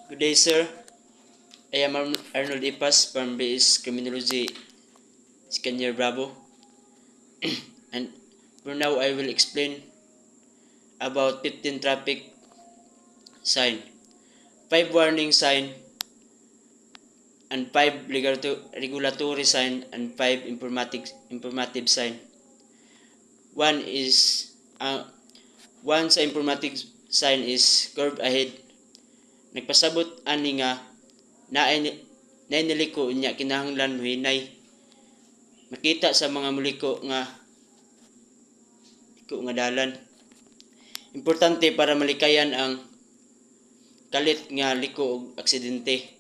Good day, sir. I am Arnold Ipas from BS Criminology, second year Bravo. And for now, I will explain about 15 traffic sign, 5 warning sign, and 5 regulatory sign, and 5 informative sign. One sa informative sign is curve ahead. Nagpasabot ani nga naay niliko niya kinahanglan hinay makita sa mga muliko nga dalan. Importante para malikayan ang kalit nga liko og aksidente.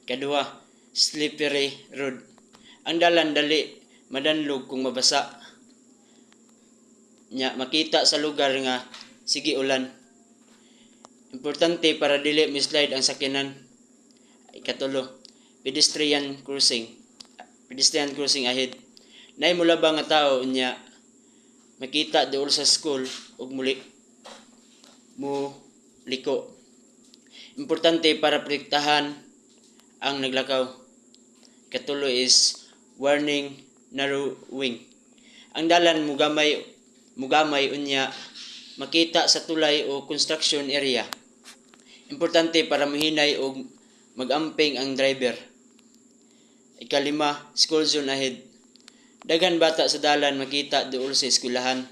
Kaduha, slippery road. Ang dalan dali madanlog kung mabasa. Nya makita sa lugar nga sige ulan. Importante para dili mislide ang sakyanan. Ikatulo, pedestrian crossing ahead. Nay mulabang nga tao nya makita dool sa school ug muli mo liko. Importante para protektahan ang naglakaw. Ikatulo is warning narrowing. Ang dalan mugamay unya makita sa tulay o construction area. Importante para mahinay o magamping ang driver. Ikalima, school zone ahead. Daghan bata sa dalan makita dool sa eskwelahan.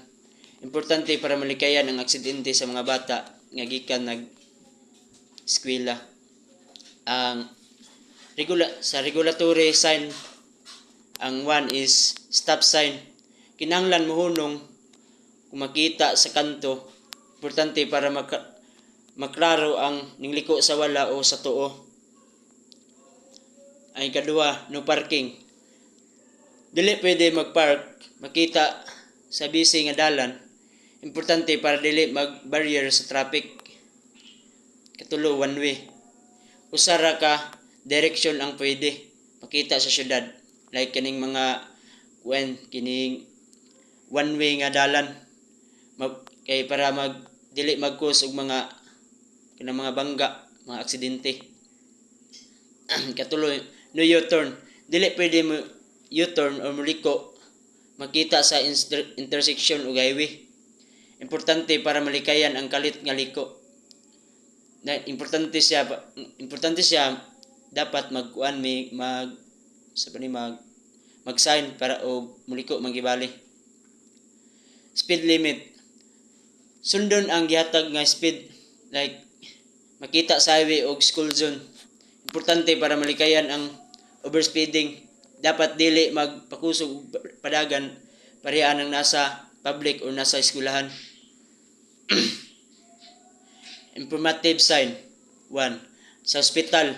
Importante para malikayan ang aksidente sa mga bata nga gikan eskwela. Ang regulatory sign, ang one is stop sign. Kinahanglan mohunong kung makita sa kanto. Importante para maklaro ang ningliko sa wala o sa tuo. Ay kadua, no parking. Dili pwede magpark makita sa busy nga dalan. Importante para dili mag-barrier sa traffic. Katulo, one way. Usara ka direction ang pwede makita sa syudad. Like kining mga kining one way nga dalan. Kay para dili mag-cause og mga bangga, mga aksidente. Katuloy, no U-turn. Dili pwede mo U-turn o muliko makita sa intersection o highway. Importante para malikayan ang kalit nga liko. Importante siya dapat mag-sign para o muliko magibali. Speed limit. Sundon ang gihatag nga speed like makita sa highway o school zone. Importante para malikayan ang overspeeding. Dapat dili magpakusog padagan parehas ng nasa public o nasa eskwelahan. Informative sign 1. Sa hospital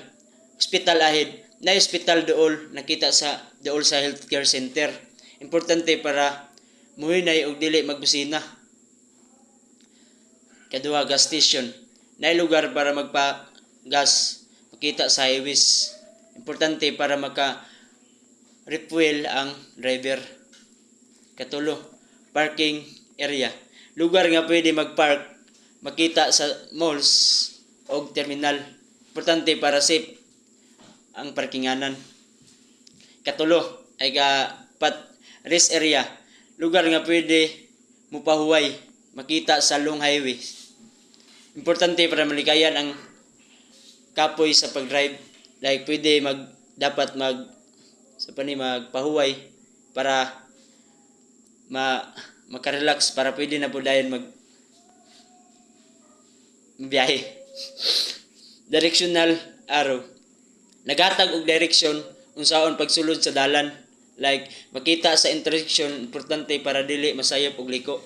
ahead. Na hospital dool nakita sa healthcare center. Importante para muhinay og dili magbusina. Kadua, gas station. Na lugar para magpa-gas makita sa highways. Importante para maka-refuel ang driver. Katulo, parking area. Lugar nga pwede mag-park makita sa malls o terminal. Importante para safe ang parkinganan. Katulo, ay rest area. Lugar nga pwede mupahuway makita sa long highway. Importante para malikayan ang kapoy sa pag-drive. Like pwede dapat magpahuway para makarelax para pwede na po dayon magbiyahe. Directional arrow. Nagatag og direction unsaon pagsulod sa dalan. Like makita sa intersection, importante para dili masayop og liko.